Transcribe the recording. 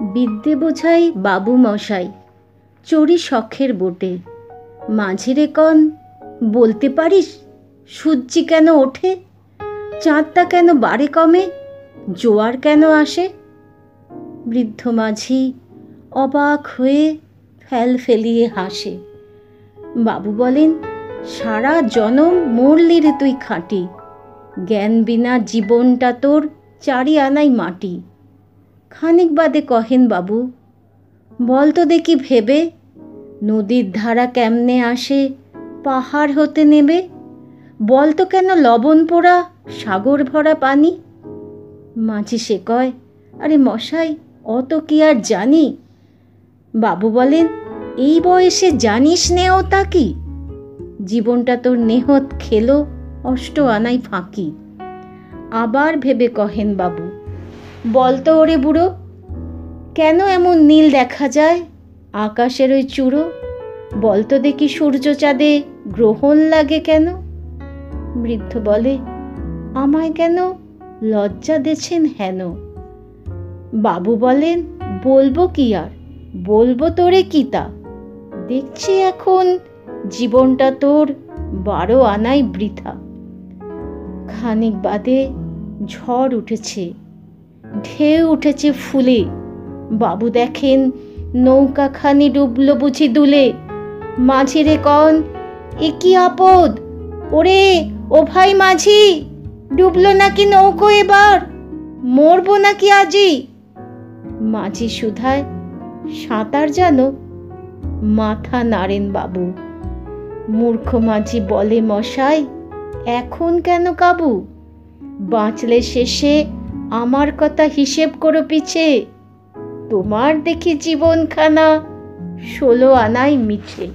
বিদ্যে বোঝাই বাবু মশাই, চড়ি শখের বোটে। মাঝিরে কন, বলতে পারিস সূর্যি কেন ওঠে? চাঁদটা কেন বাড়ে কমে? জোয়ার কেন আসে? বৃদ্ধ মাঝি অবাক হয়ে ফেল ফেলিয়ে হাসে। বাবু বলেন, সারা জনম মরলি রে তুই খাঁটি, জ্ঞান বিনা জীবনটা তোর চারি আনাই মাটি। খানিক বাদে কহেন বাবু, বল তো দেখি ভেবে, নদীর ধারা কেমনে আসে পাহাড় হতে নেবে? বল তো কেন লবণ পোড়া সাগর ভরা পানি? মাঝি সে কয়, আরে মশাই অত কি আর জানি। বাবু বলেন, এই বয়সে জানিস নেও তা কি? জীবনটা তোর নেহত খেলো অষ্ট আনাই ফাঁকি। আবার ভেবে কহেন বাবু, বল তো ওরে বুড়ো, কেন এমন নীল দেখা যায় আকাশের ওই চূড়ো? বল তো দেখি সূর্য চাঁদে গ্রহণ লাগে কেন? বৃদ্ধ বলে, আমায় কেন লজ্জা দেছেন হেন? বাবু বলেন, বলবো কি আর, বলবো তোরে কি তা? দেখছি এখন জীবনটা তোর 12 আনাই বৃথা। খানিক বাদে ঝড় উঠেছে, ঢেউ উঠেছে ফুলে। বাবু দেখেন নৌকাখানি ডুবলো বুঝি দুলে। মাঝিরে কন, এ কি আপদ? ওরে ও ভাই মাঝি, ডুবলো নাকি নৌকো এবার? মরবো নাকি আজি? মাঝি শুধায়, সাঁতার জানো? মাথা নাড়েন বাবু। মূর্খ মাঝি বলে, মশাই এখন কেন কাবু? বাঁচলে শেষে আমার কথা হিসেব করো পিছে। তোমার দেখি জীবনখানা 16 আনাই মিছে।